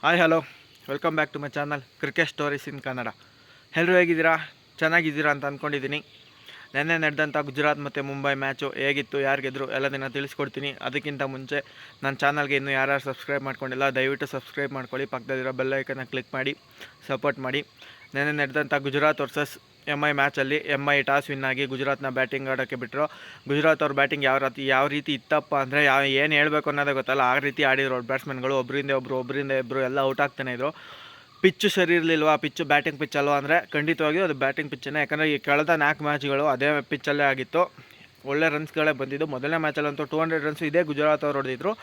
Hi hello, welcome back to my channel cricket stories in Kannada. ಎಲ್ಲರೂ ಹೇಗಿದ್ದೀರಾ? ಚೆನ್ನಾಗಿದ್ದೀರಾ ಅಂತ ಅಂದ್ಕೊಂಡಿದ್ದೀನಿ. ನೆನ್ನೆ ನಡೆದಂಥ ಗುಜರಾತ್ ಮತ್ತು ಮುಂಬೈ ಮ್ಯಾಚು ಹೇಗಿತ್ತು, ಯಾರು ಗೆದ್ದರು ಎಲ್ಲದನ್ನು ತಿಳಿಸ್ಕೊಡ್ತೀನಿ. ಅದಕ್ಕಿಂತ ಮುಂಚೆ ನನ್ನ ಚಾನಲ್ಗೆ ಇನ್ನೂ ಯಾರ್ಯಾರು ಸಬ್ಸ್ಕ್ರೈಬ್ ಮಾಡ್ಕೊಂಡಿಲ್ಲ ದಯವಿಟ್ಟು ಸಬ್ಸ್ಕ್ರೈಬ್ ಮಾಡ್ಕೊಳ್ಳಿ. ಪಕ್ಕದಲ್ಲಿರೋ ಬೆಲ್ ಐಕನ್ನ ಕ್ಲಿಕ್ ಮಾಡಿ ಸಪೋರ್ಟ್ ಮಾಡಿ. ನೆನ್ನೆ ನಡೆದಂಥ Gujarat versus MI ಮ್ಯಾಚಲ್ಲಿ MI toss win ಆಗಿ ಗುಜರಾತ್ನ ಬ್ಯಾಟಿಂಗ್ ಆಡೋಕ್ಕೆ ಬಿಟ್ಟರು. ಗುಜರಾತ್ ಅವ್ರ ಬ್ಯಾಟಿಂಗ್ ಯಾವ ರೀತಿ ಇತ್ತಪ್ಪ ಅಂದರೆ ಏನು ಹೇಳಬೇಕು ಅನ್ನೋದೇ ಗೊತ್ತಲ್ಲ, ಆ ರೀತಿ ಆಡಿದ್ರು ಅವ್ರ ಬ್ಯಾಟ್ಸ್ಮನ್ಗಳು. ಒಬ್ಬರಿಂದ ಇಬ್ಬರು ಎಲ್ಲ ಔಟ್ ಆಗ್ತಾನೆ ಇದ್ರು. ಪಿಚ್ಚು ಸರಿ ಇರಲಿಲ್ವಾ, ಪಿಚ್ಚು ಬ್ಯಾಟಿಂಗ್ ಪಿಚ್ ಅಲ್ವಾ ಅಂದರೆ ಖಂಡಿತವಾಗಿಯೂ ಅದು ಬ್ಯಾಟಿಂಗ್ ಪಿಚ್ಚನ್ನೇ. ಯಾಕಂದರೆ ಈ ಕಳೆದ 4 ಮ್ಯಾಚ್ಗಳು ಅದೇ ಪಿಚ್ಚಲ್ಲೇ ಆಗಿತ್ತು. ಒಳ್ಳೆ ರನ್ಸ್ಗಳೇ ಬಂದಿದ್ದು. ಮೊದಲನೇ ಮ್ಯಾಚಲ್ಲಂತೂ 200 ರನ್ಸು ಇದೇ ಗುಜರಾತ್ ಅವ್ರು ಹೊಡೆದಿದ್ರು.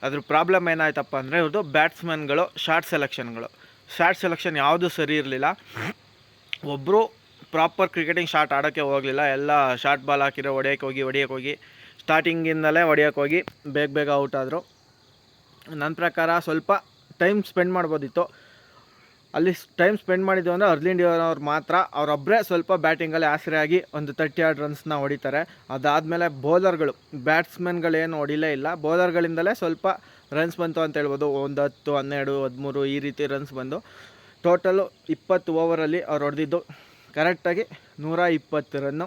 ಅದ್ರ ಪ್ರಾಬ್ಲಮ್ ಏನಾಯ್ತಪ್ಪ ಅಂದರೆ ಇವ್ರದ್ದು ಬ್ಯಾಟ್ಸ್ಮನ್ಗಳು ಶಾರ್ಟ್ ಸೆಲೆಕ್ಷನ್ ಯಾವುದೂ ಸರಿ ಇರಲಿಲ್ಲ. ಒಬ್ಬರು ಪ್ರಾಪರ್ ಕ್ರಿಕೆಟಿಂಗ್ ಶಾಟ್ ಆಡೋಕ್ಕೆ ಹೋಗಲಿಲ್ಲ. ಎಲ್ಲ ಶಾರ್ಟ್ ಬಾಲ್ ಹಾಕಿರೋ ಹೊಡಿಯೋಕ್ಕೆ ಹೋಗಿ ಸ್ಟಾರ್ಟಿಂಗಿಂದಲೇ ಹೊಡಿಯೋಕ್ಕೆ ಹೋಗಿ ಬೇಗ ಔಟ್ ಆದರು. ನನ್ನ ಪ್ರಕಾರ ಸ್ವಲ್ಪ ಟೈಮ್ ಸ್ಪೆಂಡ್ ಮಾಡ್ಬೋದಿತ್ತು. ಅಲ್ಲಿ ಟೈಮ್ ಸ್ಪೆಂಡ್ ಮಾಡಿದ್ದು ಅಂದರೆ ಅರ್ಲಿ ಇಂಡಿಯಾವ್ರು ಮಾತ್ರ. ಅವರೊಬ್ಬರೇ ಸ್ವಲ್ಪ ಬ್ಯಾಟಿಂಗಲ್ಲಿ ಆಸರೆಯಾಗಿ ಒಂದು 30 ರನ್ಸ್ನ ಹೊಡಿತಾರೆ. ಅದಾದಮೇಲೆ ಬೌಲರ್ಗಳು, ಬ್ಯಾಟ್ಸ್ಮನ್ಗಳೇನು ಹೊಡಿಲೇ ಇಲ್ಲ. ಬೌಲರ್ಗಳಿಂದಲೇ ಸ್ವಲ್ಪ ರನ್ಸ್ ಬಂತು ಅಂತ ಹೇಳ್ಬೋದು. ಒಂದು 10, 12, 13 ಈ ರೀತಿ ರನ್ಸ್ ಬಂದು ಟೋಟಲು 20 ಓವರಲ್ಲಿ ಅವ್ರು ಹೊಡೆದಿದ್ದು ಕರೆಕ್ಟಾಗಿ 120 run.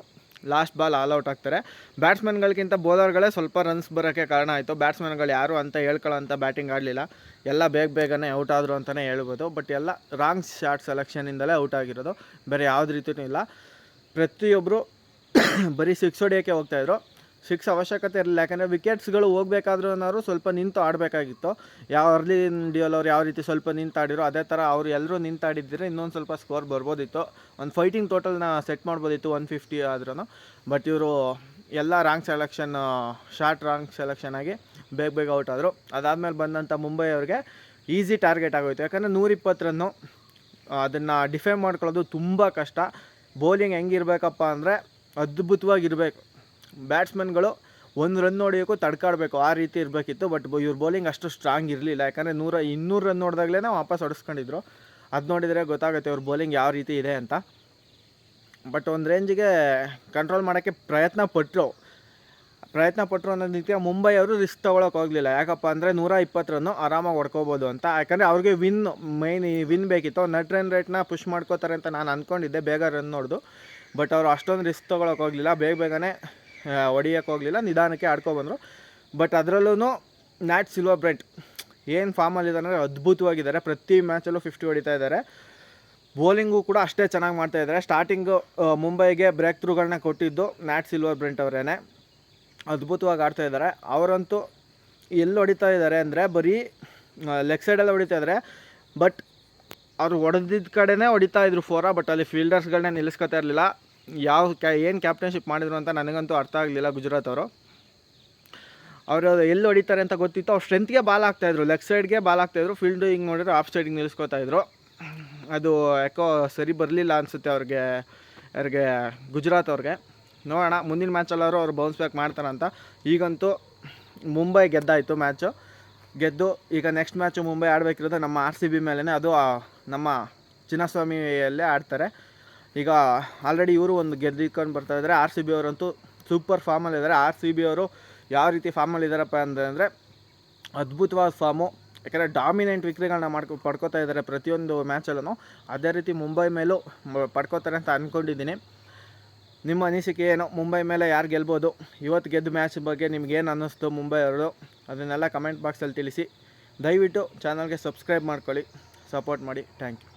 Last ball all out ಆಗ್ತಾರೆ. ಬ್ಯಾಟ್ಸ್ಮನ್ಗಳಿಗಿಂತ ಬೌಲರ್ಗಳೇ ಸ್ವಲ್ಪ ರನ್ಸ್ ಬರೋಕ್ಕೆ ಕಾರಣ ಆಯಿತು. ಬ್ಯಾಟ್ಸ್ಮನ್ಗಳು ಯಾರು ಅಂತ ಹೇಳ್ಕೊಳ್ಳೋಂಥ ಬ್ಯಾಟಿಂಗ್ ಆಡಲಿಲ್ಲ. ಎಲ್ಲ ಬೇಗನೆ ಔಟ್ ಆದರು ಅಂತಲೇ ಹೇಳ್ಬೋದು. ಬಟ್ ಎಲ್ಲ ರಾಂಗ್ ಶಾರ್ಟ್ ಸೆಲೆಕ್ಷನಿಂದಲೇ ಔಟ್ ಆಗಿರೋದು, ಬೇರೆ ಯಾವುದೇ ರೀತಿಯೂ ಇಲ್ಲ. ಪ್ರತಿಯೊಬ್ಬರು ಬರೀ 6 ಹೊಡಿಯೋಕ್ಕೆ ಹೋಗ್ತಾಯಿದ್ರು. 6 ಅವಶ್ಯಕತೆ ಇರಲಿಲ್ಲ. ಯಾಕಂದರೆ ವಿಕೆಟ್ಸ್ಗಳು ಹೋಗಬೇಕಾದ್ರೂ ಅನ್ನೋರು ಸ್ವಲ್ಪ ನಿಂತು ಆಡಬೇಕಾಗಿತ್ತು. ಅರ್ಲಿ ಇಂಡಿಯಾದವ್ರು ಯಾವ ರೀತಿ ಸ್ವಲ್ಪ ನಿಂತಾಡಿರೋ ಅದೇ ಥರ ಅವರು ಎಲ್ಲರೂ ನಿಂತಾಡಿದ್ದರೆ ಇನ್ನೊಂದು ಸ್ವಲ್ಪ ಸ್ಕೋರ್ ಬರ್ಬೋದಿತ್ತು. ಒಂದು ಫೈಟಿಂಗ್ ಟೋಟಲ್ನ ಸೆಟ್ ಮಾಡ್ಬೋದಿತ್ತು 150 ಆದ್ರೂ. ಬಟ್ ಇವರು ಎಲ್ಲ ರಾಂಗ್ ಸೆಲೆಕ್ಷನ್ ಆಗಿ ಬೇಗ ಔಟ್ ಆದರು. ಅದಾದಮೇಲೆ ಬಂದಂಥ ಮುಂಬೈ ಅವ್ರಿಗೆ ಈಸಿ ಟಾರ್ಗೆಟ್ ಆಗೋಯಿತು. ಯಾಕಂದರೆ 120 ರನ್ನು ಅದನ್ನು ಡಿಫೆಂಡ್ ಮಾಡ್ಕೊಳ್ಳೋದು ತುಂಬ ಕಷ್ಟ. ಬೌಲಿಂಗ್ ಹೆಂಗಿರಬೇಕಪ್ಪ ಅಂದರೆ ಅದ್ಭುತವಾಗಿರಬೇಕು. ಬ್ಯಾಟ್ಸ್ಮನ್ಗಳು 1 ರನ್ ಹೊಡಿಯೋಕ್ಕೂ ತಡ್ಕಾಡಬೇಕು, ಆ ರೀತಿ ಇರಬೇಕಿತ್ತು. ಬಟ್ ಇವ್ರ ಬೌಲಿಂಗ್ ಅಷ್ಟು ಸ್ಟ್ರಾಂಗ್ ಇರಲಿಲ್ಲ. ಯಾಕಂದರೆ 200 ರನ್ ನೋಡಿದಾಗಲೇ ವಾಪಸ್ ಹೊಡೆಸ್ಕೊಂಡಿದ್ರು. ಅದು ನೋಡಿದರೆ ಗೊತ್ತಾಗುತ್ತೆ ಅವ್ರ ಬೌಲಿಂಗ್ ಯಾವ ರೀತಿ ಇದೆ ಅಂತ. ಬಟ್ ಒಂದು ರೇಂಜಿಗೆ ಕಂಟ್ರೋಲ್ ಮಾಡೋಕ್ಕೆ ಪ್ರಯತ್ನ ಪಟ್ಟರು ಅನ್ನೋದಕ್ಕೆ ಮುಂಬೈ ಅವರು ರಿಸ್ಕ್ ತೊಗೊಳಕ್ಕೆ ಹೋಗಲಿಲ್ಲ. ಯಾಕಪ್ಪ ಅಂದರೆ 120 ರನ್ನು ಆರಾಮಾಗಿ ಹೊಡ್ಕೋಬೋದು ಅಂತ. ಯಾಕಂದರೆ ಅವ್ರಿಗೆ ವಿನ್ ಬೇಕಿತ್ತು. ನೆಟ್ ರನ್ ರೇಟ್ನ ಪುಷ್ ಮಾಡ್ಕೋತಾರೆ ಅಂತ ನಾನು ಅಂದ್ಕೊಂಡಿದ್ದೆ ಬೇಗ ರನ್ ನೋಡ್ದು. ಬಟ್ ಅವರು ಅಷ್ಟೊಂದು ರಿಸ್ಕ್ ತೊಗೊಳಕ್ಕೆ ಹೋಗಲಿಲ್ಲ. ಬೇಗನೆ ಹೊಡಿಯೋಕ್ಕೆ ಹೋಗಲಿಲ್ಲ, ನಿಧಾನಕ್ಕೆ ಆಡ್ಕೊಬಂದರು. ಬಟ್ ಅದರಲ್ಲೂ ನ್ಯಾಟ್ ಸಿಲ್ವರ್ಬ್ರೆಂಟ್ ಏನು ಫಾರ್ಮಲ್ಲಿದ್ದಾರೆ ಅಂದರೆ ಅದ್ಭುತವಾಗಿದ್ದಾರೆ. ಪ್ರತಿ ಮ್ಯಾಚಲ್ಲೂ 50 ಹೊಡಿತಾ ಇದ್ದಾರೆ. ಬೌಲಿಂಗು ಕೂಡ ಅಷ್ಟೇ ಚೆನ್ನಾಗಿ ಮಾಡ್ತಾಯಿದ್ದಾರೆ. ಸ್ಟಾರ್ಟಿಂಗು ಮುಂಬೈಗೆ ಬ್ರೇಕ್ ಥ್ರೂಗಳನ್ನ ಕೊಟ್ಟಿದ್ದು ನ್ಯಾಟ್ ಸಿಲ್ವರ್ಬ್ರೆಂಟ್ ಅವರೇನೆ. ಅದ್ಭುತವಾಗಿ ಆಡ್ತಾಯಿದ್ದಾರೆ. ಅವರಂತೂ ಎಲ್ಲಿ ಹೊಡಿತಾ ಇದ್ದಾರೆ ಅಂದರೆ ಬರೀ ಲೆಗ್ ಸೈಡೆಲ್ಲ ಹೊಡಿತಾ ಇದ್ದಾರೆ. ಬಟ್ ಅವರು ಹೊಡೆದಿದ್ದ ಕಡೆನೇ ಹೊಡಿತಾ ಇದ್ರು 4. ಬಟ್ ಅಲ್ಲಿ ಫೀಲ್ಡರ್ಸ್ಗಳನ್ನೇ ನಿಲ್ಲಿಸ್ಕೊತಾ ಇರಲಿಲ್ಲ. ಏನು ಕ್ಯಾಪ್ಟನ್ಶಿಪ್ ಮಾಡಿದ್ರು ಅಂತ ನನಗಂತೂ ಅರ್ಥ ಆಗಲಿಲ್ಲ ಗುಜರಾತ್ ಅವರು ಎಲ್ಲಿ ಹೊಡಿತಾರೆ ಅಂತ ಗೊತ್ತಿತ್ತು. ಅವ್ರು ಸ್ಟ್ರೆಂತ್ಗೆ ಬಾಲ್ ಹಾಕ್ತಾಯಿದ್ರು, ಲೆಗ್ ಸೈಡ್ಗೆ ಬಾಲ್ ಹಾಕ್ತಾಯಿದ್ರು. ಫೀಲ್ಡು ಹಿಂಗೆ ನೋಡಿದ್ರೆ ಆಫ್ ಸೈಡಿಗೆ ನಿಲ್ಲಿಸ್ಕೊತಾಯಿದ್ರು. ಅದು ಯಾಕೋ ಸರಿ ಬರಲಿಲ್ಲ ಅನಿಸುತ್ತೆ ಅವ್ರಿಗೆ ಗುಜರಾತ್ ಅವ್ರಿಗೆ. ನೋಡೋಣ ಮುಂದಿನ ಮ್ಯಾಚಲ್ಲಾದ್ರು ಅವ್ರು ಬೌನ್ಸ್ ಬ್ಯಾಕ್ ಮಾಡ್ತಾರಂತ. ಈಗಂತೂ ಮುಂಬೈ ಗೆದ್ದಾಯಿತು ಮ್ಯಾಚು. ಗೆದ್ದು ಈಗ ನೆಕ್ಸ್ಟ್ ಮ್ಯಾಚು ಮುಂಬೈ ಆಡಬೇಕಿರೋದು ನಮ್ಮ RCB ಮೇಲೇ. ಅದು ನಮ್ಮ ಚಿನ್ನಸ್ವಾಮಿಯಲ್ಲೇ ಆಡ್ತಾರೆ. ಈಗ ಆಲ್ರೆಡಿ ಇವರು ಒಂದು ಗೆದ್ದಿಕೊಂಡು ಬರ್ತಾಯಿದ್ದಾರೆ. RCB ಅವರಂತೂ ಸೂಪರ್ ಫಾರ್ಮಲ್ಲಿದ್ದಾರೆ. RCB ಅವರು ಯಾವ ರೀತಿ ಫಾರ್ಮಲ್ಲಿದ್ದಾರಪ್ಪ ಅಂದರೆ ಅದ್ಭುತವಾದ ಫಾರ್ಮು. ಯಾಕಂದರೆ ಡಾಮಿನೆಂಟ್ ವಿಕ್ಟ್ರಿಗಳನ್ನ ಪಡ್ಕೋತಾ ಇದ್ದಾರೆ ಪ್ರತಿಯೊಂದು ಮ್ಯಾಚಲ್ಲೂ. ಅದೇ ರೀತಿ ಮುಂಬೈ ಮೇಲೂ ಪಡ್ಕೋತಾರೆ ಅಂತ ಅಂದ್ಕೊಂಡಿದ್ದೀನಿ. ನಿಮ್ಮ ಅನಿಸಿಕೆ ಏನು? ಮುಂಬೈ ಮೇಲೆ ಯಾರು ಗೆಲ್ಬೋದು? ಇವತ್ತು ಗೆದ್ದ ಮ್ಯಾಚ್ ಬಗ್ಗೆ ನಿಮ್ಗೇನು ಅನ್ನಿಸ್ತು ಮುಂಬೈ ಅವರು? ಅದನ್ನೆಲ್ಲ ಕಮೆಂಟ್ ಬಾಕ್ಸಲ್ಲಿ ತಿಳಿಸಿ. ದಯವಿಟ್ಟು ಚಾನಲ್ಗೆ ಸಬ್ಸ್ಕ್ರೈಬ್ ಮಾಡ್ಕೊಳ್ಳಿ, ಸಪೋರ್ಟ್ ಮಾಡಿ. Thank you.